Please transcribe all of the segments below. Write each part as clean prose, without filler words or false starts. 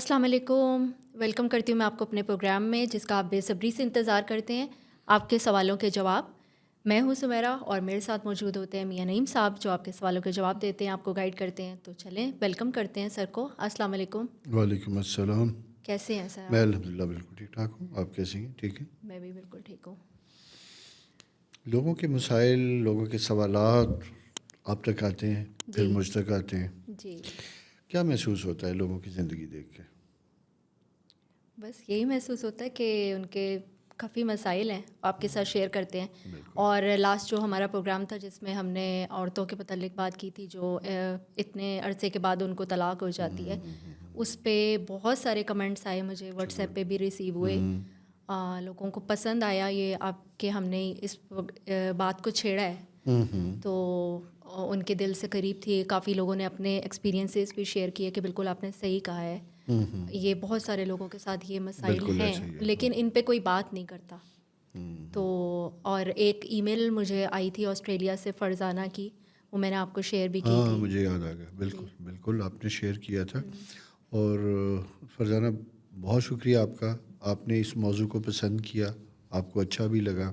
السلام علیکم، ویلکم کرتی ہوں میں آپ کو اپنے پروگرام میں جس کا آپ بے صبری سے انتظار کرتے ہیں، آپ کے سوالوں کے جواب۔ میں ہوں سمیرہ اور میرے ساتھ موجود ہوتے ہیں میاں نعیم صاحب جو آپ کے سوالوں کے جواب دیتے ہیں، آپ کو گائیڈ کرتے ہیں۔ تو چلیں ویلکم کرتے ہیں سر کو۔ السلام علیکم، وعلیکم السلام۔ کیسے ہیں سر میں آپ؟ الحمدللہ بالکل ٹھیک ٹھاک ہوں، آپ کیسے ہیں؟ ٹھیک ہے؟ میں بھی بالکل ٹھیک ہوں۔ لوگوں کے مسائل، لوگوں کے سوالات آپ تک آتے ہیں، پھر جی مجھ تک آتے ہیں۔ جی، کیا محسوس ہوتا ہے لوگوں کی زندگی دیکھ کے؟ بس یہی محسوس ہوتا ہے کہ ان کے کافی مسائل ہیں، آپ کے ساتھ شیئر کرتے ہیں۔ بالکل اور لاسٹ جو ہمارا پروگرام تھا جس میں ہم نے عورتوں کے متعلق بات کی تھی جو اتنے عرصے کے بعد ان کو طلاق ہو جاتی ہے، اس پہ بہت سارے کمنٹس آئے، مجھے واٹس ایپ پہ بھی ریسیو ہوئے۔ لوگوں کو پسند آیا یہ آپ کہ ہم نے اس بات کو چھیڑا ہے، تو ان کے دل سے قریب تھی۔ کافی لوگوں نے اپنے ایکسپیرینسز بھی شیئر کیے کہ بالکل آپ نے صحیح کہا ہے، یہ بہت سارے لوگوں کے ساتھ یہ مسائل بالکل ہیں ایسا ہی ہے۔ لیکن ان پہ کوئی بات نہیں کرتا۔ تو اور ایک ای میل مجھے آئی تھی آسٹریلیا سے فرزانہ کی، وہ میں نے آپ کو شیئر بھی کی ہاں، تھی۔ مجھے یاد آ گیا، جی بالکل بالکل آپ نے شیئر کیا تھا۔ اور فرزانہ بہت شکریہ آپ کا، آپ نے اس موضوع کو پسند کیا، آپ کو اچھا بھی لگا،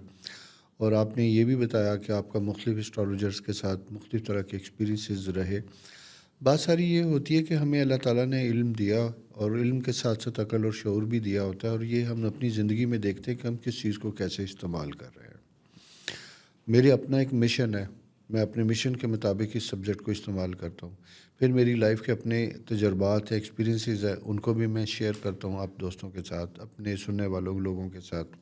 اور آپ نے یہ بھی بتایا کہ آپ کا مختلف اسٹرالوجرز کے ساتھ مختلف طرح کے ایکسپیرینسز رہے۔ بات ساری یہ ہوتی ہے کہ ہمیں اللہ تعالیٰ نے علم دیا، اور علم کے ساتھ ساتھ عقل اور شعور بھی دیا ہوتا ہے، اور یہ ہم اپنی زندگی میں دیکھتے ہیں کہ ہم کس چیز کو کیسے استعمال کر رہے ہیں۔ میرے اپنا ایک مشن ہے، میں اپنے مشن کے مطابق اس سبجیکٹ کو استعمال کرتا ہوں۔ پھر میری لائف کے اپنے تجربات ہیں، ایکسپیرینسز ہیں، ان کو بھی میں شیئر کرتا ہوں آپ دوستوں کے ساتھ، اپنے سننے والوں لوگوں کے ساتھ۔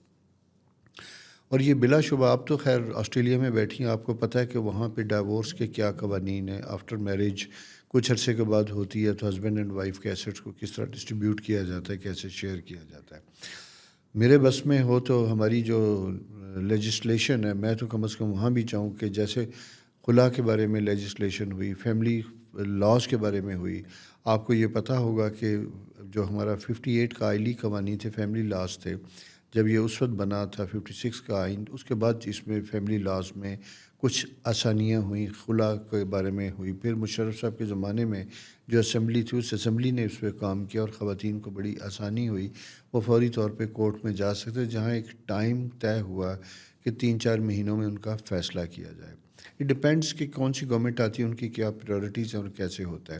اور یہ بلا شبہ آپ تو خیر آسٹریلیا میں بیٹھی ہیں، آپ کو پتہ ہے کہ وہاں پہ ڈائیورس کے کیا قوانین ہیں۔ آفٹر میرج کچھ عرصے کے بعد ہوتی ہے تو ہسبینڈ اینڈ وائف کے ایسیٹس کو کس طرح ڈسٹریبیوٹ کیا جاتا ہے، کیسے شیئر کیا جاتا ہے۔ میرے بس میں ہو تو ہماری جو لیجسلیشن ہے، میں تو کم از کم وہاں بھی چاہوں کہ جیسے خلا کے بارے میں لیجسلیشن ہوئی، فیملی لاز کے بارے میں ہوئی۔ آپ کو یہ پتہ ہوگا کہ جو ہمارا 58 کا آئلی قوانین تھے، فیملی لاز تھے، جب یہ اس وقت بنا تھا 56 کا آئین، اس کے بعد اس میں فیملی لاز میں کچھ آسانیاں ہوئیں، خلا کے بارے میں ہوئی۔ پھر مشرف صاحب کے زمانے میں جو اسمبلی تھی، اس اسمبلی نے اس پہ کام کیا اور خواتین کو بڑی آسانی ہوئی، وہ فوری طور پہ کورٹ میں جا سکتے، جہاں ایک ٹائم طے ہوا کہ 3-4 مہینوں میں ان کا فیصلہ کیا جائے۔ اٹ ڈپینڈس کہ کون سی گورنمنٹ آتی ہے، ان کی کیا پریورٹیز ہیں اور کیسے ہوتا ہے۔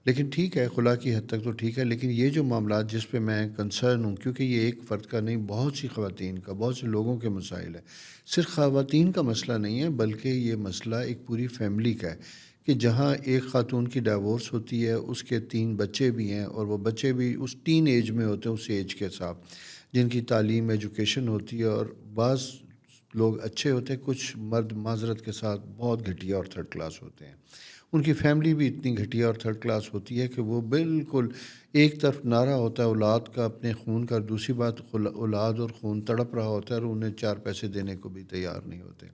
لیکن ٹھیک ہے، خلا کی حد تک تو ٹھیک ہے، لیکن یہ جو معاملات جس پہ میں کنسرن ہوں، کیونکہ یہ ایک فرد کا نہیں، بہت سی خواتین کا، بہت سے لوگوں کے مسائل ہے۔ صرف خواتین کا مسئلہ نہیں ہے، بلکہ یہ مسئلہ ایک پوری فیملی کا ہے کہ جہاں ایک خاتون کی ڈائیورس ہوتی ہے، اس کے 3 بچے بھی ہیں، اور وہ بچے بھی اس ٹین ایج میں ہوتے ہیں، اس ایج کے ساتھ جن کی تعلیم ایجوکیشن ہوتی ہے، اور بعض لوگ اچھے ہوتے ہیں، کچھ مرد معذرت کے ساتھ بہت گھٹیا اور تھرڈ کلاس ہوتے ہیں۔ ان کی فیملی بھی اتنی گھٹیا اور تھرڈ کلاس ہوتی ہے کہ وہ بالکل ایک طرف نعرہ ہوتا ہے اولاد کا، اپنے خون کا، اور دوسری بات اولاد اور خون تڑپ رہا ہوتا ہے اور انہیں 4 پیسے دینے کو بھی تیار نہیں ہوتے۔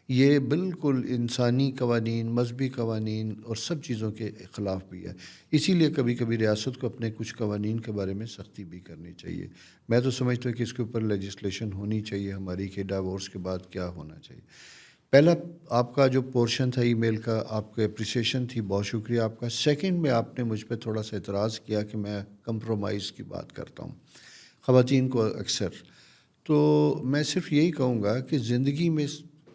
یہ بالکل انسانی قوانین، مذہبی قوانین اور سب چیزوں کے خلاف بھی ہے۔ اسی لیے کبھی کبھی ریاست کو اپنے کچھ قوانین کے بارے میں سختی بھی کرنی چاہیے۔ میں تو سمجھتا ہوں کہ اس کے اوپر لیجسلیشن ہونی چاہیے ہماری، کہ ڈائیورس کے بعد کیا ہونا چاہیے۔ پہلا آپ کا جو پورشن تھا ای میل کا، آپ کو اپریسیشن تھی، بہت شکریہ آپ کا۔ سیکنڈ میں آپ نے مجھ پہ تھوڑا سا اعتراض کیا کہ میں کمپرومائز کی بات کرتا ہوں خواتین کو اکثر۔ تو میں صرف یہی کہوں گا کہ زندگی میں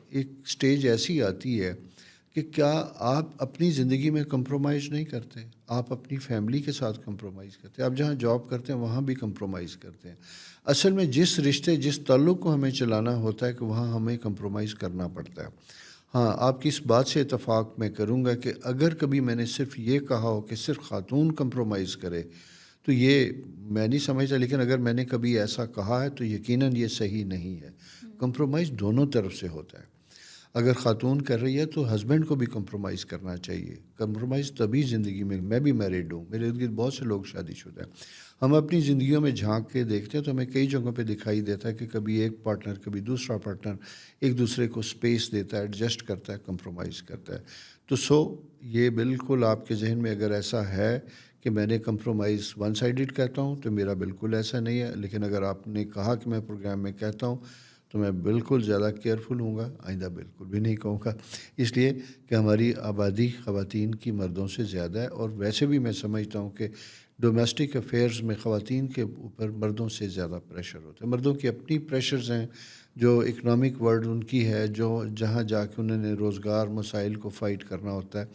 ایک سٹیج ایسی آتی ہے کہ کیا آپ اپنی زندگی میں کمپرومائز نہیں کرتے؟ آپ اپنی فیملی کے ساتھ کمپرومائز کرتے ہیں، آپ جہاں جاب کرتے ہیں وہاں بھی کمپرومائز کرتے ہیں۔ اصل میں جس رشتے، جس تعلق کو ہمیں چلانا ہوتا ہے کہ وہاں ہمیں کمپرومائز کرنا پڑتا ہے۔ ہاں، آپ کی اس بات سے اتفاق میں کروں گا کہ اگر کبھی میں نے صرف یہ کہا ہو کہ صرف خاتون کمپرومائز کرے تو یہ میں نہیں سمجھتا، لیکن اگر میں نے کبھی ایسا کہا ہے تو یقیناً یہ صحیح نہیں ہے۔ کمپرومائز دونوں طرف سے ہوتا ہے۔ اگر خاتون کر رہی ہے تو ہسبینڈ کو بھی کمپرومائز کرنا چاہیے۔ کمپرومائز تبھی زندگی میں بھی میرڈ ہوں، میرے ارد گرد بہت سے لوگ شادی شدہ ہیں، ہم اپنی زندگیوں میں جھانک کے دیکھتے ہیں تو ہمیں کئی جگہوں پہ دکھائی دیتا ہے کہ کبھی ایک پارٹنر، کبھی دوسرا پارٹنر ایک دوسرے کو سپیس دیتا ہے، ایڈجسٹ کرتا ہے، کمپرومائز کرتا ہے۔ تو یہ بالکل آپ کے ذہن میں اگر ایسا ہے کہ میں نے کمپرومائز ون سائیڈڈ کہتا ہوں تو میرا بالکل ایسا نہیں ہے، لیکن اگر آپ نے کہا کہ میں پروگرام میں کہتا ہوں تو میں بالکل زیادہ کیئرفل ہوں گا، آئندہ بالکل بھی نہیں کہوں گا، اس لیے کہ ہماری آبادی خواتین کی مردوں سے زیادہ ہے، اور ویسے بھی میں سمجھتا ہوں کہ ڈومیسٹک افیئرز میں خواتین کے اوپر مردوں سے زیادہ پریشر ہوتا ہے. مردوں کی اپنی پریشرز ہیں جو اکنامک ورلڈ ان کی ہے, جو جہاں جا کے انہوں نے روزگار مسائل کو فائٹ کرنا ہوتا ہے,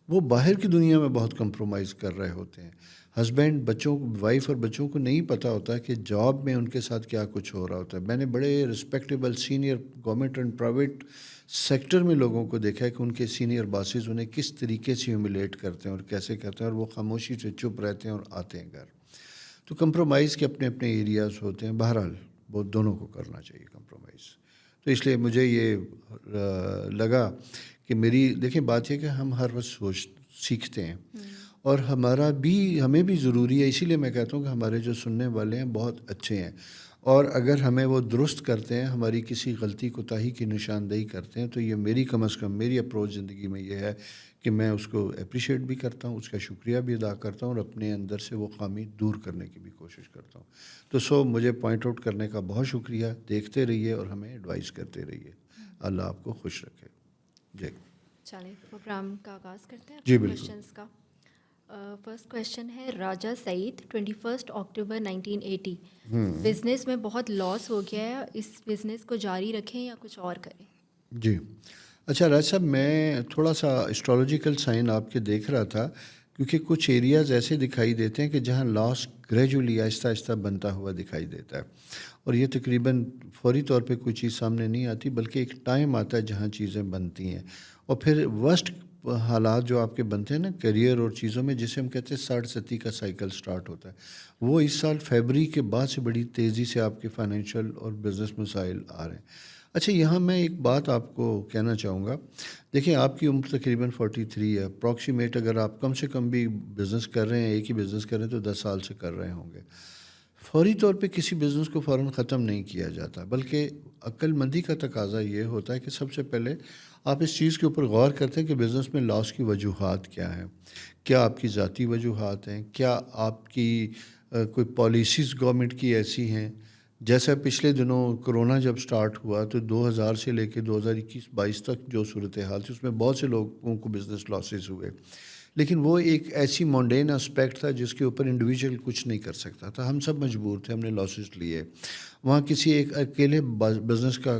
وہ باہر کی دنیا میں بہت کمپرومائز کر رہے ہوتے ہیں. ہسبینڈ بچوں وائف اور بچوں کو نہیں پتہ ہوتا کہ جاب میں ان کے ساتھ کیا کچھ ہو رہا ہوتا ہے. میں نے بڑے respectable senior government and private sector میں لوگوں کو دیکھا ہے کہ ان کے سینئر باسز انہیں کس طریقے سے ہیوملیٹ کرتے ہیں اور کیسے کرتے ہیں, اور وہ خاموشی سے چپ رہتے ہیں اور آتے ہیں گھر. تو کمپرومائز کے اپنے اپنے ایریاز ہوتے ہیں. بہرحال وہ دونوں کو کرنا چاہیے کمپرومائز. تو اس لیے مجھے یہ لگا کہ میری دیکھیں بات یہ کہ ہم ہر وقت سیکھتے ہیں, اور ہمیں بھی ضروری ہے. اسی لیے میں کہتا ہوں کہ ہمارے جو سننے والے ہیں بہت اچھے ہیں, اور اگر ہمیں وہ درست کرتے ہیں, ہماری کسی غلطی کوتاہی کی نشاندہی کرتے ہیں, تو یہ میری کم از کم میری اپروچ زندگی میں یہ ہے کہ میں اس کو اپریشیٹ بھی کرتا ہوں, اس کا شکریہ بھی ادا کرتا ہوں, اور اپنے اندر سے وہ خامی دور کرنے کی بھی کوشش کرتا ہوں. تو مجھے پوائنٹ آؤٹ کرنے کا بہت شکریہ. دیکھتے رہیے اور ہمیں ایڈوائز کرتے رہیے. اللہ آپ کو خوش رکھے. جی چلیں پروگرام کا آغاز کرتے ہیں جی اپنے بالکل. کوشچنس کا. فرسٹ کویشچن ہے راجا سعید, 21 اکتوبر 1980. بزنس میں بہت لاس ہو گیا ہے, اس بزنس کو جاری رکھیں یا کچھ اور کریں؟ جی اچھا راج صاحب, میں تھوڑا سا اسٹرولوجیکل سائن آپ کے دیکھ رہا تھا, کیونکہ کچھ ایریاز ایسے دکھائی دیتے ہیں کہ جہاں لاس گریجولی آہستہ آہستہ بنتا ہوا دکھائی دیتا ہے, اور یہ تقریباً فوری طور پہ کوئی چیز سامنے نہیں آتی, بلکہ ایک ٹائم آتا ہے جہاں چیزیں بنتی ہیں, اور پھر ورسٹ حالات جو آپ کے بنتے ہیں نا کیریئر اور چیزوں میں, جسے ہم کہتے ہیں 60-70 کا سائیکل سٹارٹ ہوتا ہے, وہ اس سال فیبری کے بعد سے بڑی تیزی سے آپ کے فائنینشیل اور بزنس مسائل آ رہے ہیں. اچھا, یہاں میں ایک بات آپ کو کہنا چاہوں گا. دیکھیں آپ کی عمر تقریباً 43 ہے اپروکسیمیٹ. اگر آپ کم سے کم بھی بزنس کر رہے ہیں, ایک ہی بزنس کر رہے ہیں, تو 10 سال سے کر رہے ہوں گے. فوری طور پہ کسی بزنس کو فوراً ختم نہیں کیا جاتا, بلکہ عقل مندی کا تقاضا یہ ہوتا ہے کہ سب سے پہلے آپ اس چیز کے اوپر غور کرتے ہیں کہ بزنس میں لاس کی وجوہات کیا ہیں. کیا آپ کی ذاتی وجوہات ہیں؟ کیا آپ کی کوئی پالیسیز گورنمنٹ کی ایسی ہیں؟ جیسا پچھلے دنوں کرونا جب سٹارٹ ہوا تو 2000 سے لے کے 2021-22 تک جو صورتحال تھی, اس میں بہت سے لوگوں کو بزنس لاسز ہوئے, لیکن وہ ایک ایسی مونڈین اسپیکٹ تھا جس کے اوپر انڈیویجول کچھ نہیں کر سکتا تھا. ہم سب مجبور تھے, ہم نے لاسز لیے. وہاں کسی ایک اکیلے بزنس کا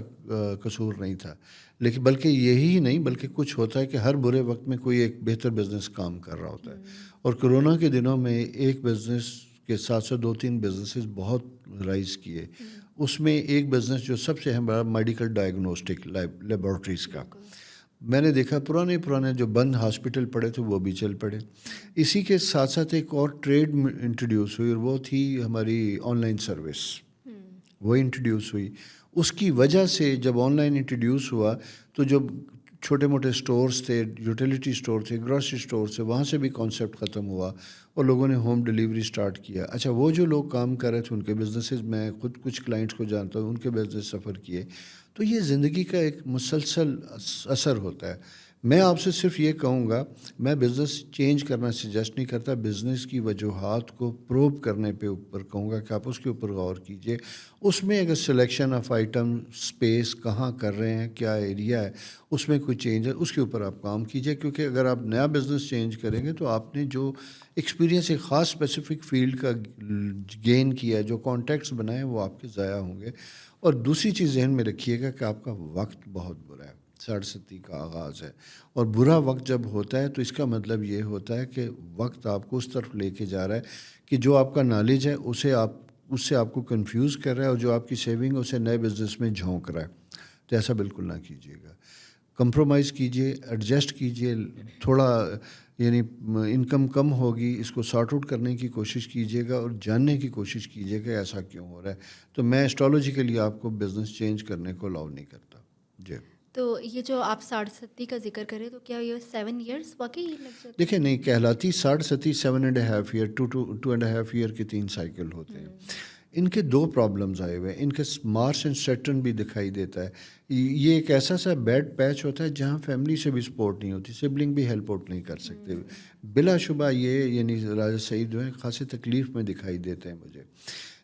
قصور نہیں تھا, لیکن بلکہ یہی نہیں, بلکہ کچھ ہوتا ہے کہ ہر برے وقت میں کوئی ایک بہتر بزنس کام کر رہا ہوتا ہے. اور کرونا کے دنوں میں ایک بزنس کے ساتھ ساتھ 2-3 بزنسز بہت رائز کیے. اس میں ایک بزنس جو سب سے اہم میڈیکل ڈائگنوسٹک لیبارٹریز کا. میں نے دیکھا پرانے جو بند ہاسپٹل پڑے تھے وہ بھی چل پڑے. اسی کے ساتھ ساتھ ایک اور ٹریڈ انٹروڈیوس ہوئی, اور وہ تھی ہماری آن لائن سروس. وہ انٹروڈیوس ہوئی. اس کی وجہ سے جب آن لائن انٹروڈیوس ہوا تو جو چھوٹے موٹے سٹورز تھے, یوٹیلیٹی سٹور تھے, گروسری سٹور تھے, وہاں سے بھی کانسیپٹ ختم ہوا اور لوگوں نے ہوم ڈیلیوری سٹارٹ کیا. اچھا, وہ جو لوگ کام کر رہے تھے ان کے بزنسز, میں خود کچھ کلائنٹس کو جانتا ہوں, ان کے بزنس سفر کیے. تو یہ زندگی کا ایک مسلسل اثر ہوتا ہے. میں آپ سے صرف یہ کہوں گا, میں بزنس چینج کرنا سجیسٹ نہیں کرتا, بزنس کی وجوہات کو پروب کرنے پہ اوپر کہوں گا کہ آپ اس کے اوپر غور کیجئے. اس میں اگر سلیکشن آف آئٹم, اسپیس کہاں کر رہے ہیں, کیا ایریا ہے, اس میں کوئی چینج ہے, اس کے اوپر آپ کام کیجئے. کیونکہ اگر آپ نیا بزنس چینج کریں گے تو آپ نے جو ایکسپیرینس ایک خاص اسپیسیفک فیلڈ کا گین کیا ہے, جو کانٹیکٹس بنائے ہیں, وہ آپ کے ضائع ہوں گے. اور دوسری چیز ذہن میں رکھیے گا کہ آپ کا وقت بہت برا ہے. 60 کا آغاز ہے, اور برا وقت جب ہوتا ہے تو اس کا مطلب یہ ہوتا ہے کہ وقت آپ کو اس طرف لے کے جا رہا ہے کہ جو آپ کا نالج ہے اس سے آپ کو کنفیوز کر رہا ہے, اور جو آپ کی سیونگ اسے نئے بزنس میں جھونک رہا ہے. تو ایسا بالکل نہ کیجیے گا. کمپرومائز کیجیے, ایڈجسٹ کیجیے. تھوڑا یعنی انکم کم ہوگی, اس کو سارٹ آؤٹ کرنے کی کوشش کیجیے گا اور جاننے کی کوشش کیجیے گا ایسا کیوں ہو رہا ہے. تو میں اسٹرالوجیکلی آپ کو بزنس چینج کرنے کو الاؤ نہیں کرتا. جی. تو یہ جو آپ 60-70 کا ذکر کریں تو کیا یہ 7 ایئرس واقعی لگ جاتے ہیں؟ دیکھیں نہیں کہلاتی 60-70 7.5 ایئر 2.5 ایئر کے 3 سائیکل ہوتے ہیں. ان کے 2 پرابلمز آئے ہوئے ہیں. ان کے مارس اینڈ سیٹرن بھی دکھائی دیتا ہے. یہ ایک ایسا سا بیڈ پیچ ہوتا ہے جہاں فیملی سے بھی سپورٹ نہیں ہوتی, سبلنگ بھی ہیلپ آؤٹ نہیں کر سکتے. بلا شبہ یہ یعنی راجا سعید جو ہیں خاصی تکلیف میں دکھائی دیتے ہیں مجھے.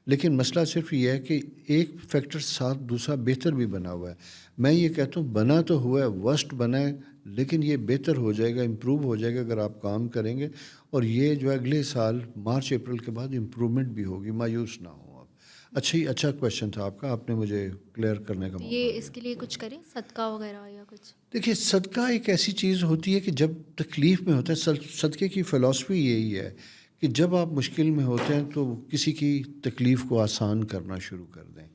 لیکن مسئلہ صرف یہ ہے کہ ایک فیکٹر ساتھ دوسرا بہتر بھی بنا ہوا ہے. میں یہ کہتا ہوں بنا تو ہوا ہے, ورسٹ بنا ہے لیکن یہ بہتر ہو جائے گا, امپروو ہو جائے گا اگر آپ کام کریں گے, اور یہ جو ہے اگلے سال مارچ اپریل کے بعد امپرومنٹ بھی ہوگی, مایوس نہ ہوں آپ. اچھا کویشچن تھا آپ کا, آپ نے مجھے کلیئر کرنے کا تو موقع یہ دیا. اس کے لیے کچھ کریں, صدقہ وغیرہ یا کچھ؟ دیکھیے صدقہ ایک ایسی چیز ہوتی ہے کہ جب تکلیف میں ہوتا ہے, صدقے کی فلسفی یہی ہے کہ جب آپ مشکل میں ہوتے ہیں تو کسی کی تکلیف کو آسان کرنا شروع کر دیں.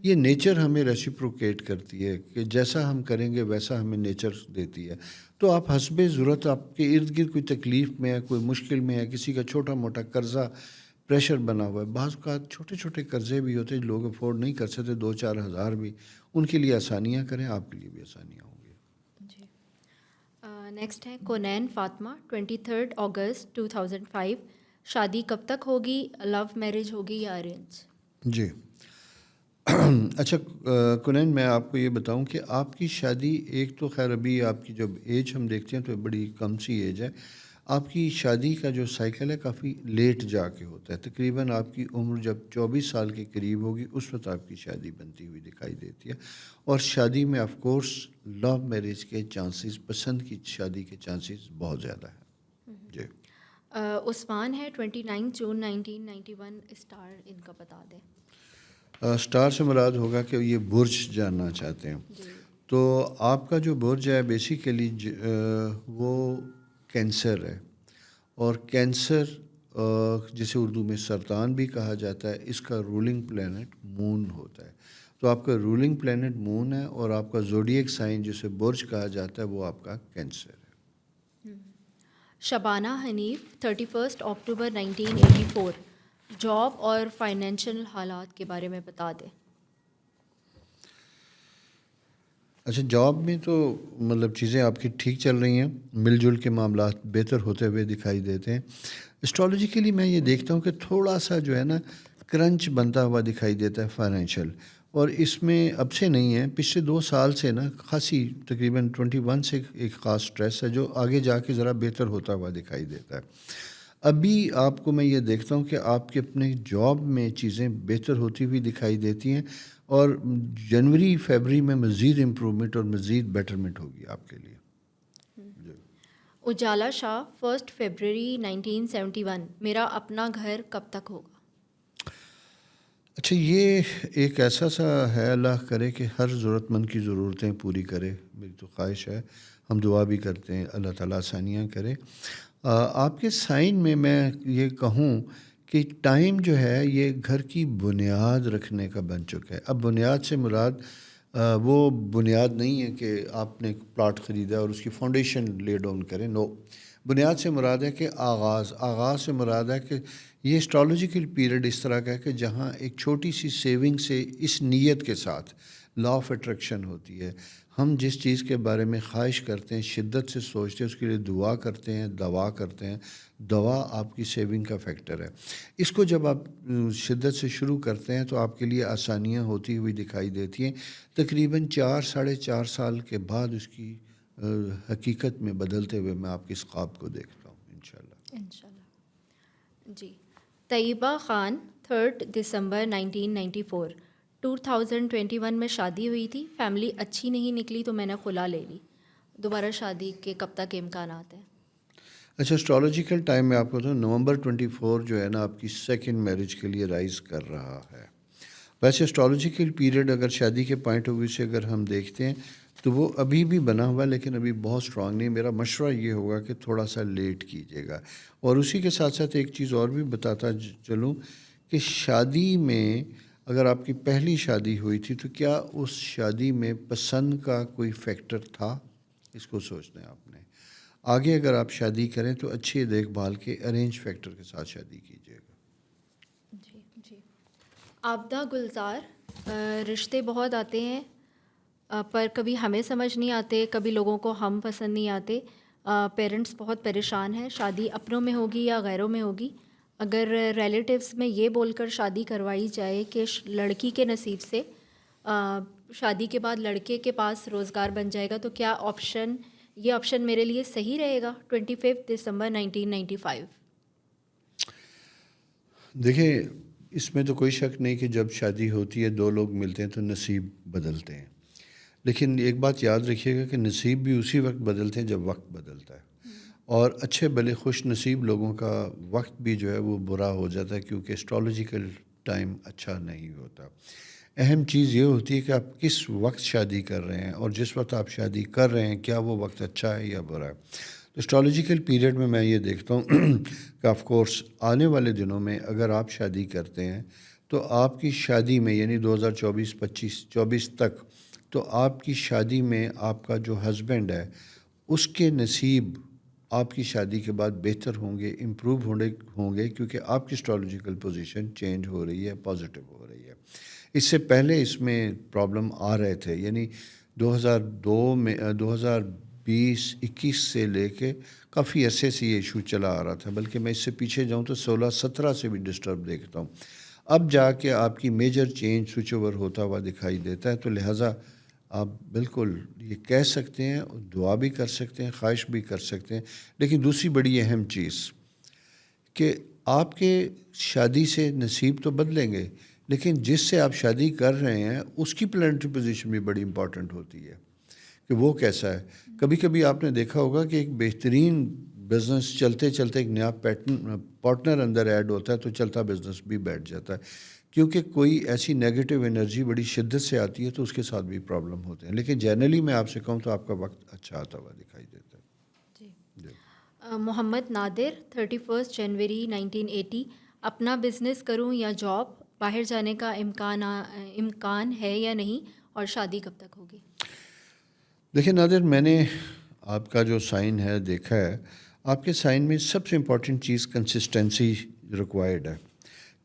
یہ نیچر ہمیں ریسیپروکیٹ کرتی ہے کہ جیسا ہم کریں گے ویسا ہمیں نیچر دیتی ہے. تو آپ حسب ضرورت, آپ کے ارد گرد کوئی تکلیف میں ہے, کوئی مشکل میں ہے, کسی کا چھوٹا موٹا قرضہ پریشر بنا ہوا ہے, بعض اوقات چھوٹے چھوٹے قرضے بھی ہوتے ہیں لوگ افورڈ نہیں کر سکتے, 2-4 ہزار بھی, ان کے لیے آسانیاں کریں, آپ کے لیے بھی آسانیاں ہوں گی. جی. نیکسٹ ہے کونین فاطمہ, 23 اگست 2005. شادی کب تک ہوگی, لو میرج ہوگی یا ارینج؟ جی اچھا کنین, میں آپ کو یہ بتاؤں کہ آپ کی شادی, ایک تو خیر ابھی آپ کی جب ایج ہم دیکھتے ہیں تو بڑی کم سی ایج ہے. آپ کی شادی کا جو سائیکل ہے کافی لیٹ جا کے ہوتا ہے, تقریباً آپ کی عمر جب 24 سال کے قریب ہوگی اس وقت آپ کی شادی بنتی ہوئی دکھائی دیتی ہے. اور شادی میں آف کورس لو میرج کے چانسز, پسند کی شادی کے چانسز بہت زیادہ ہیں. جی. عثمان ہے, 29 جون 1991. اسٹار ان کا بتا دیں. اسٹار سے مراد ہوگا کہ یہ برج جاننا چاہتے ہیں. جی. تو آپ کا جو برج ہے بیسیکلی وہ کینسر ہے, اور کینسر جسے اردو میں سرطان بھی کہا جاتا ہے, اس کا رولنگ پلینٹ مون ہوتا ہے. تو آپ کا رولنگ پلینٹ مون ہے, اور آپ کا زوڈیک سائن جسے برج کہا جاتا ہے وہ آپ کا کینسر ہے. شبانہ حنیف, 31 اکتوبر 1984. جاب اور فائنینشیل حالات کے بارے میں بتا دیں. اچھا, جاب میں تو مطلب چیزیں آپ کی ٹھیک چل رہی ہیں, مل جل کے معاملات بہتر ہوتے ہوئے دکھائی دیتے ہیں. اسٹرالوجیکلی میں یہ دیکھتا ہوں کہ تھوڑا سا جو ہے نا کرنچ بنتا ہوا دکھائی دیتا ہے فائنینشیل, اور اس میں اب سے نہیں ہے, پچھلے 2 سال سے نا خاصی تقریباً 21 سے ایک خاص سٹریس ہے جو آگے جا کے ذرا بہتر ہوتا ہوا دکھائی دیتا ہے. ابھی آپ کو میں یہ دیکھتا ہوں کہ آپ کے اپنے جاب میں چیزیں بہتر ہوتی ہوئی دکھائی دیتی ہیں, اور جنوری فیبری میں مزید امپرومنٹ اور مزید بیٹرمنٹ ہوگی آپ کے لیے. اجالا شاہ, 1 فیبرری 1971. میرا اپنا گھر کب تک ہوگا؟ اچھا, یہ ایک ایسا سا ہے, اللہ کرے کہ ہر ضرورت مند کی ضرورتیں پوری کرے, میری تو خواہش ہے, ہم دعا بھی کرتے ہیں اللہ تعالیٰ آسانیاں کرے. آپ کے سائن میں یہ کہوں کہ ٹائم جو ہے یہ گھر کی بنیاد رکھنے کا بن چکا ہے. اب بنیاد سے مراد وہ بنیاد نہیں ہے کہ آپ نے پلاٹ خریدا اور اس کی فاؤنڈیشن لے ڈاؤن کریں, نو. بنیاد سے مراد ہے کہ آغاز سے مراد ہے کہ یہ اسٹرالوجیکل پیریڈ اس طرح کا ہے کہ جہاں ایک چھوٹی سی سیونگ سے اس نیت کے ساتھ لا آف اٹریکشن ہوتی ہے, ہم جس چیز کے بارے میں خواہش کرتے ہیں, شدت سے سوچتے ہیں, اس کے لیے دعا کرتے ہیں, دوا کرتے ہیں. دوا آپ کی سیونگ کا فیکٹر ہے. اس کو جب آپ شدت سے شروع کرتے ہیں تو آپ کے لیے آسانیاں ہوتی ہوئی دکھائی دیتی ہیں. تقریباً 4-4.5 سال کے بعد اس کی حقیقت میں بدلتے ہوئے میں آپ کے اس خواب کو دیکھتا ہوں انشاءاللہ. جی. طیبہ خان, 3 دسمبر 1994. 2021 میں شادی ہوئی تھی, فیملی اچھی نہیں نکلی تو میں نے خلا لے لی. دوبارہ شادی کے کب تک امکانات ہیں؟ اچھا, اسٹرالوجیکل ٹائم میں آپ کو تو نومبر 24 جو ہے نا آپ کی سیکنڈ میرج کے لیے رائز کر رہا ہے. ویسے اسٹرالوجیکل پیریڈ اگر شادی کے پوائنٹ آف ویو سے اگر ہم دیکھتے ہیں تو وہ ابھی بھی بنا ہوا ہے, لیکن ابھی بہت اسٹرانگ نہیں. میرا مشورہ یہ ہوگا کہ تھوڑا سا لیٹ کیجیے گا. اور اسی کے ساتھ ساتھ ایک چیز اور بھی بتاتا چلوں کہ شادی میں اگر آپ کی پہلی شادی ہوئی تھی تو کیا اس شادی میں پسند کا کوئی فیکٹر تھا, اس کو سوچنا ہے آپ نے. آگے اگر آپ شادی کریں تو اچھی دیکھ بھال کے ارینج فیکٹر کے ساتھ شادی کیجیے گا. جی. عابدہ گلزار, رشتے بہت آتے ہیں پر کبھی ہمیں سمجھ نہیں آتے, کبھی لوگوں کو ہم پسند نہیں آتے. پیرنٹس بہت پریشان ہیں, شادی اپنوں میں ہوگی یا غیروں میں ہوگی؟ اگر ریلیٹیوز میں یہ بول کر شادی کروائی جائے کہ لڑکی کے نصیب سے شادی کے بعد لڑکے کے پاس روزگار بن جائے گا, تو کیا یہ آپشن میرے لیے صحیح رہے گا؟ 25 دسمبر 1995. دیکھیں, اس میں تو کوئی شک نہیں کہ جب شادی ہوتی ہے 2 لوگ ملتے ہیں تو نصیب بدلتے ہیں, لیکن ایک بات یاد رکھیے گا کہ نصیب بھی اسی وقت بدلتے ہیں جب وقت بدلتا ہے، اور اچھے بھلے خوش نصیب لوگوں کا وقت بھی جو ہے وہ برا ہو جاتا ہے، کیونکہ اسٹرالوجیکل ٹائم اچھا نہیں ہوتا۔ اہم چیز یہ ہوتی ہے کہ آپ کس وقت شادی کر رہے ہیں، اور جس وقت آپ شادی کر رہے ہیں کیا وہ وقت اچھا ہے یا برا ہے۔ تو اسٹرالوجیکل پیریڈ میں یہ دیکھتا ہوں کہ آف کورس آنے والے دنوں میں اگر آپ شادی کرتے ہیں تو آپ کی شادی میں، یعنی 2024 تک، تو آپ کی شادی میں آپ کا جو ہسبینڈ ہے اس کے نصیب آپ کی شادی کے بعد بہتر ہوں گے، امپروو ہوں گے، کیونکہ آپ کی اسٹرالوجیکل پوزیشن چینج ہو رہی ہے، پازیٹیو ہو رہی ہے۔ اس سے پہلے اس میں پرابلم آ رہے تھے، یعنی 2002 میں 2020-21 سے لے کے کافی عرصے سے یہ ایشو چلا آ رہا تھا، بلکہ میں اس سے پیچھے جاؤں تو 16-17 سے بھی ڈسٹرب دیکھتا ہوں۔ اب جا کے آپ کی میجر چینج سوئچ اوور ہوتا ہوا دکھائی دیتا ہے، تو لہٰذا آپ بالکل یہ کہہ سکتے ہیں، دعا بھی کر سکتے ہیں، خواہش بھی کر سکتے ہیں۔ لیکن دوسری بڑی اہم چیز کہ آپ کے شادی سے نصیب تو بدلیں گے، لیکن جس سے آپ شادی کر رہے ہیں اس کی پلانٹری پوزیشن بھی بڑی امپورٹنٹ ہوتی ہے کہ وہ کیسا ہے۔ کبھی کبھی آپ نے دیکھا ہوگا کہ ایک بہترین بزنس چلتے چلتے ایک نیا پارٹنر اندر ایڈ ہوتا ہے تو چلتا بزنس بھی بیٹھ جاتا ہے، کیونکہ کوئی ایسی نیگیٹو انرجی بڑی شدت سے آتی ہے تو اس کے ساتھ بھی پرابلم ہوتے ہیں۔ لیکن جنرلی میں آپ سے کہوں تو آپ کا وقت اچھا آتا ہوا دکھائی دیتا ہے۔ جی۔ جی۔ محمد نادر 31 جنوری 1980، اپنا بزنس کروں یا جاب، باہر جانے کا امکان ہے یا نہیں، اور شادی کب تک ہوگی؟ دیکھیں نادر، میں نے آپ کا جو سائن ہے دیکھا ہے، آپ کے سائن میں سب سے امپورٹنٹ چیز کنسسٹنسی ریکوائرڈ ہے،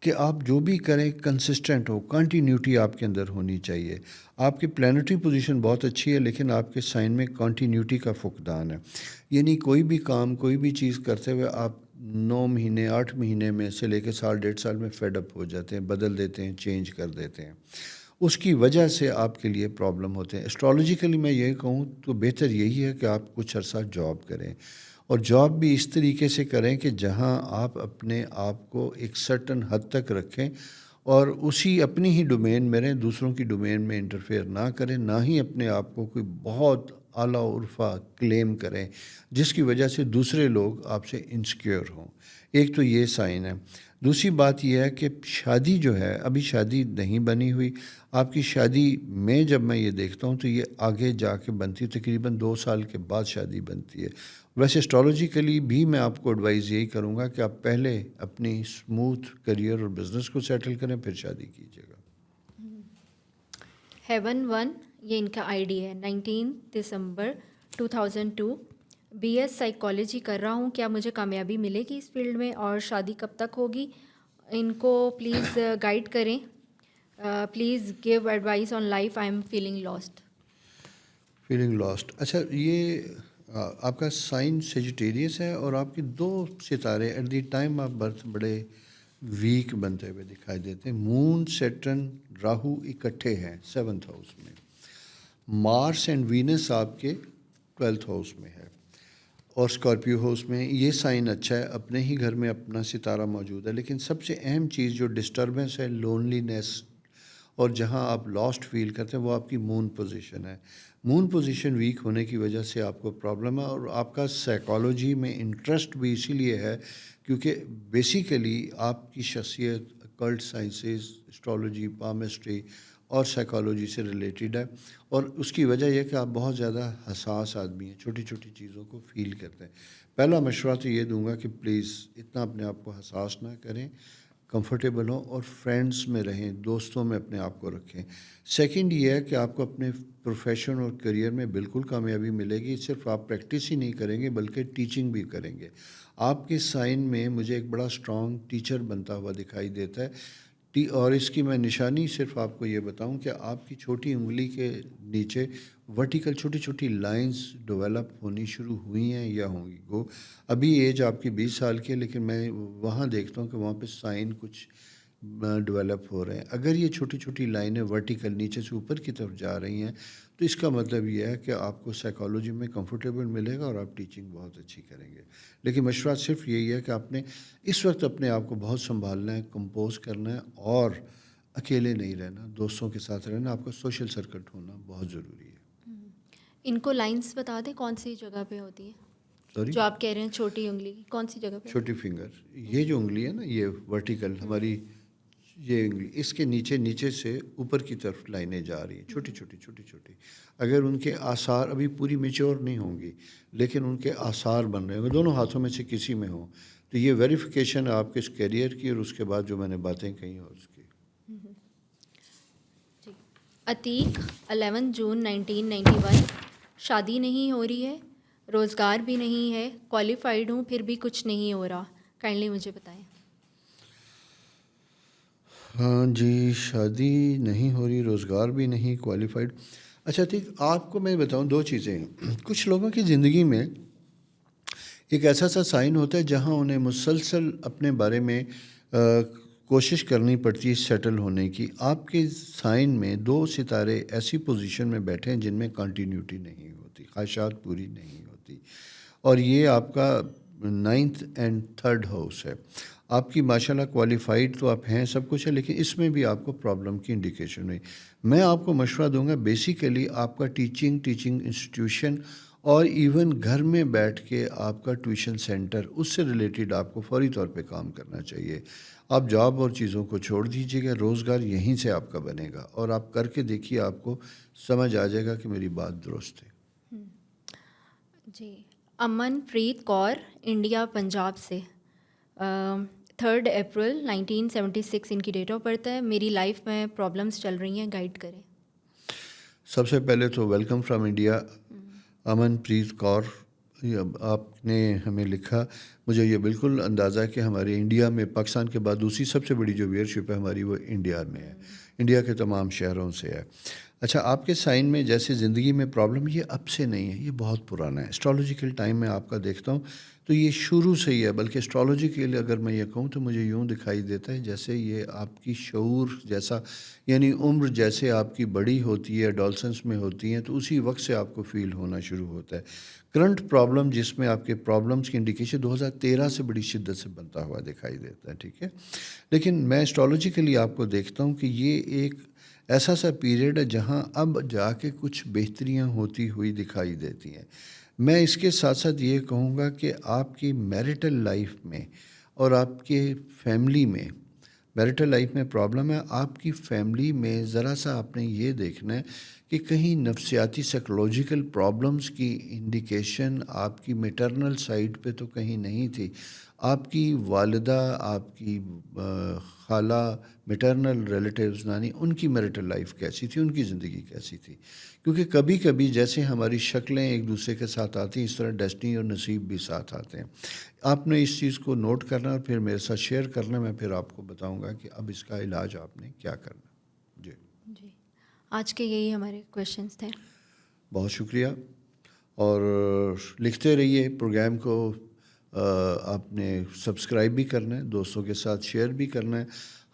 کہ آپ جو بھی کریں کنسسٹنٹ ہو، کنٹینیوٹی آپ کے اندر ہونی چاہیے۔ آپ کی پلانٹری پوزیشن بہت اچھی ہے، لیکن آپ کے سائن میں کنٹینیوٹی کا فقدان ہے، یعنی کوئی بھی کام، کوئی بھی چیز کرتے ہوئے آپ 9 مہینے 8 مہینے میں سے لے کے سال 1.5 سال میں فیڈ اپ ہو جاتے ہیں، بدل دیتے ہیں، چینج کر دیتے ہیں۔ اس کی وجہ سے آپ کے لیے پرابلم ہوتے ہیں۔ اسٹرالوجیکلی میں یہ کہوں تو بہتر یہی ہے کہ آپ کچھ عرصہ جاب کریں، اور جاب بھی اس طریقے سے کریں کہ جہاں آپ اپنے آپ کو ایک سرٹن حد تک رکھیں، اور اسی اپنی ہی ڈومین میں رہیں، دوسروں کی ڈومین میں انٹرفیئر نہ کریں، نہ ہی اپنے آپ کو کوئی بہت اعلیٰ عرفہ کلیم کریں جس کی وجہ سے دوسرے لوگ آپ سے انسیکیور ہوں۔ ایک تو یہ سائن ہے۔ دوسری بات یہ ہے کہ شادی جو ہے، ابھی شادی نہیں بنی ہوئی، آپ کی شادی میں جب میں یہ دیکھتا ہوں تو یہ آگے جا کے بنتی ہے، تقریباً 2 سال کے بعد شادی بنتی ہے۔ ویسے اسٹرالوجیکلی بھی میں آپ کو ایڈوائز یہی کروں گا کہ آپ پہلے اپنی اسموتھ کریئر اور بزنس کو سیٹل کریں، پھر شادی کیجیے گا۔ ہیون 1، یہ ان کا آئی ڈی ہے، 19 دسمبر 2002، BS سائیکالوجی کر رہا ہوں، کیا مجھے کامیابی ملے گی اس فیلڈ میں، اور شادی کب تک ہوگی؟ ان کو پلیز گائیڈ کریں، please give advice on life, I am feeling last. Feeling last, اچھا، یہ آپ کا سائن سیجیٹیریس ہے، اور آپ کے 2 ستارے at the time of birth بڑے ویک بنتے ہوئے دکھائی دیتے ہیں۔ مون، سیٹرن، راہو اکٹھے ہیں 7th ہاؤس میں، مارس اینڈ وینس آپ کے 12th ہاؤس میں ہے، اور اسکارپیو ہاؤس میں۔ یہ سائن اچھا ہے، اپنے ہی گھر میں اپنا ستارہ موجود ہے، لیکن سب سے اہم چیز جو ڈسٹربنس ہے، لونلی نیس، اور جہاں آپ لاسٹ فیل کرتے ہیں وہ آپ کی مون پوزیشن ہے۔ مون پوزیشن ویک ہونے کی وجہ سے آپ کو پرابلم ہے، اور آپ کا سائیکالوجی میں انٹرسٹ بھی اسی لیے ہے کیونکہ بیسیکلی آپ کی شخصیت کلٹ سائنسز، اسٹرالوجی، پامسٹری اور سائیکالوجی سے ریلیٹڈ ہے، اور اس کی وجہ یہ کہ آپ بہت زیادہ حساس آدمی ہیں، چھوٹی چھوٹی چیزوں کو فیل کرتے ہیں۔ پہلا مشورہ تو یہ دوں گا کہ پلیز اتنا اپنے آپ کو حساس نہ کریں، کمفرٹیبل ہوں، اور فرینڈس میں رہیں، دوستوں میں اپنے آپ کو رکھیں۔ سیکنڈ یہ ہے کہ آپ کو اپنے پروفیشن اور کریئر میں بالکل کامیابی ملے گی، صرف آپ پریکٹس ہی نہیں کریں گے بلکہ ٹیچنگ بھی کریں گے۔ آپ کے سائن میں مجھے ایک بڑا اسٹرانگ ٹیچر بنتا ہوا دکھائی دیتا ہے، اور اس کی میں نشانی صرف آپ کو یہ بتاؤں کہ آپ کی چھوٹی انگلی کے نیچے ورٹیکل چھوٹی چھوٹی لائنز ڈیولپ ہونی شروع ہوئی ہیں یا ہوں گی۔ وہ ابھی ایج آپ کی 20 سال کی ہے، لیکن میں وہاں دیکھتا ہوں کہ وہاں پہ سائن کچھ ڈیولپ ہو رہے ہیں۔ اگر یہ چھوٹی چھوٹی لائنیں ورٹیکل نیچے سے اوپر کی طرف جا رہی ہیں تو اس کا مطلب یہ ہے کہ آپ کو سائیکالوجی میں کمفرٹیبل ملے گا، اور آپ ٹیچنگ بہت اچھی کریں گے۔ لیکن مشورہ صرف یہی ہے کہ آپ نے اس وقت اپنے آپ کو بہت سنبھالنا ہے، کمپوز کرنا ہے، اور اکیلے نہیں رہنا، دوستوں کے ساتھ رہنا، آپ کا سوشل سرکٹ ہونا بہت ضروری ہے۔ ان کو لائنس بتا دیں کون سی جگہ پہ ہوتی ہے سوری، جو آپ کہہ رہے ہیں چھوٹی انگلی کی، کون سی جگہ پہ؟ چھوٹی فنگر، یہ جو انگلی ہے نا، یہ ورٹیکل ہماری، یہ انگلی اس کے نیچے سے اوپر کی طرف لائنیں جا رہی ہیں، چھوٹی چھوٹی چھوٹی چھوٹی. اگر ان کے آثار ابھی پوری میچور نہیں ہوں گی لیکن ان کے آثار بن رہے ہوں گے، دونوں ہاتھوں میں سے کسی میں ہوں، تو یہ ویریفیکیشن ہے آپ کے اس کیریئر کی، اور اس کے بعد جو میں نے باتیں کہی ہیں اس کی. جی. عتیق 11 جون 1991. شادی نہیں ہو رہی ہے، روزگار بھی نہیں ہے، کوالیفائڈ ہوں پھر بھی کچھ نہیں ہو رہا، کائنڈلی مجھے بتائیں. ہاں جی، شادی نہیں ہو رہی، روزگار بھی نہیں، کوالیفائڈ. اچھا ٹھیک، آپ کو میں بتاؤں دو چیزیں ہیں. کچھ لوگوں کی زندگی میں ایک ایسا سا سائن ہوتا ہے جہاں انہیں مسلسل اپنے بارے میں کوشش کرنی پڑتی ہے سیٹل ہونے کی. آپ کے سائن میں 2 ستارے ایسی پوزیشن میں بیٹھے ہیں جن میں کنٹینیوٹی نہیں ہوتی، خواہشات پوری نہیں ہوتی، اور یہ آپ کا 9th اینڈ 3rd ہاؤس ہے. آپ کی ماشاءاللہ کوالیفائڈ تو آپ ہیں، سب کچھ ہے، لیکن اس میں بھی آپ کو پرابلم کی انڈیکیشن ہے. میں آپ کو مشورہ دوں گا، بیسیکلی آپ کا ٹیچنگ انسٹیٹیوشن اور ایون گھر میں بیٹھ کے آپ کا ٹیوشن سینٹر، اس سے ریلیٹڈ آپ کو فوری طور پہ کام کرنا چاہیے. آپ جاب اور چیزوں کو چھوڑ دیجیے گا، روزگار یہیں سے آپ کا بنے گا، اور آپ کر کے دیکھیے، آپ کو سمجھ آ جائے گا کہ میری بات درست ہے. جی. امن پریت کور، انڈیا پنجاب سے. 3 اپریل 1976 ان کی ڈیٹ آف برتھ ہے. میری لائف میں پرابلمس چل رہی ہیں، گائیڈ کریں. سب سے پہلے تو ویلکم فرام انڈیا امن پریت کور. آپ نے ہمیں لکھا، مجھے یہ بالکل اندازہ ہے کہ ہمارے انڈیا میں پاکستان کے بعد دوسری سب سے بڑی جو ویئرشپ ہے ہماری، وہ انڈیا میں ہے، انڈیا کے تمام شہروں سے ہے. اچھا، آپ کے سائن میں جیسے زندگی میں پرابلم، یہ اب سے نہیں ہے، یہ بہت پرانا ہے. اسٹرالوجیکل ٹائم میں آپ کا دیکھتا ہوں تو یہ شروع سے ہی ہے، بلکہ اسٹرالوجی کے لیے اگر میں یہ کہوں تو مجھے یوں دکھائی دیتا ہے جیسے یہ آپ کی شعور جیسا، یعنی عمر جیسے آپ کی بڑی ہوتی ہے، ایڈولسنس میں ہوتی ہیں، تو اسی وقت سے آپ کو فیل ہونا شروع ہوتا ہے. کرنٹ پرابلم جس میں آپ کے پرابلمس کی انڈیکیشن 2013 سے بڑی شدت سے بنتا ہوا دکھائی دیتا ہے، ٹھیک ہے. لیکن میں اسٹرالوجیکلی آپ کو دیکھتا ہوں کہ یہ ایک ایسا سا پیریڈ ہے جہاں اب جا کے کچھ بہتریاں ہوتی ہوئی دکھائی دیتی ہیں. میں اس کے ساتھ ساتھ یہ کہوں گا کہ آپ کی میرٹل لائف میں اور آپ کے فیملی میں، میرٹل لائف میں پرابلم ہے، آپ کی فیملی میں ذرا سا آپ نے یہ دیکھنا ہے کہ کہیں نفسیاتی سائیکولوجیکل پرابلمس کی انڈیکیشن آپ کی میٹرنل سائڈ پہ تو کہیں نہیں تھی. آپ کی والدہ، آپ کی خالہ، میٹرنل ریلیٹیوز، نانی، ان کی میرٹل لائف کیسی تھی، ان کی زندگی کیسی تھی. کیونکہ کبھی کبھی جیسے ہماری شکلیں ایک دوسرے کے ساتھ آتی ہیں، اس طرح ڈیسٹنی اور نصیب بھی ساتھ آتے ہیں. آپ نے اس چیز کو نوٹ کرنا اور پھر میرے ساتھ شیئر کرنا، میں پھر آپ کو بتاؤں گا کہ اب اس کا علاج آپ نے کیا کرنا. جی جی. آج کے یہی ہمارے کویشچنس تھے. بہت شکریہ، اور لکھتے رہیے. پروگرام کو آپ نے سبسکرائب بھی کرنا ہے، دوستوں کے ساتھ شیئر بھی کرنا ہے.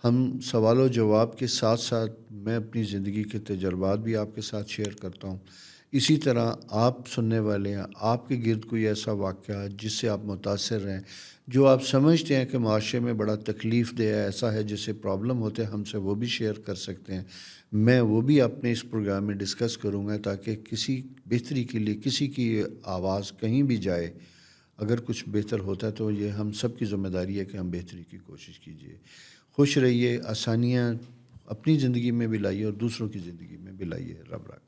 ہم سوال و جواب کے ساتھ ساتھ میں اپنی زندگی کے تجربات بھی آپ کے ساتھ شیئر کرتا ہوں. اسی طرح آپ سننے والے ہیں، آپ کے گرد کوئی ایسا واقعہ جس سے آپ متاثر رہیں، جو آپ سمجھتے ہیں کہ معاشرے میں بڑا تکلیف دہ ہے، ایسا ہے جس سے پرابلم ہوتے ہیں، ہم سے وہ بھی شیئر کر سکتے ہیں. میں وہ بھی اپنے اس پروگرام میں ڈسکس کروں گا تاکہ کسی بہتری کے لیے کسی کی آواز کہیں بھی جائے. اگر کچھ بہتر ہوتا ہے تو یہ ہم سب کی ذمہ داری ہے کہ ہم بہتری کی کوشش کیجیے. خوش رہیے، آسانیاں اپنی زندگی میں بھی لائیے اور دوسروں کی زندگی میں بھی لائیے. رب رکھ.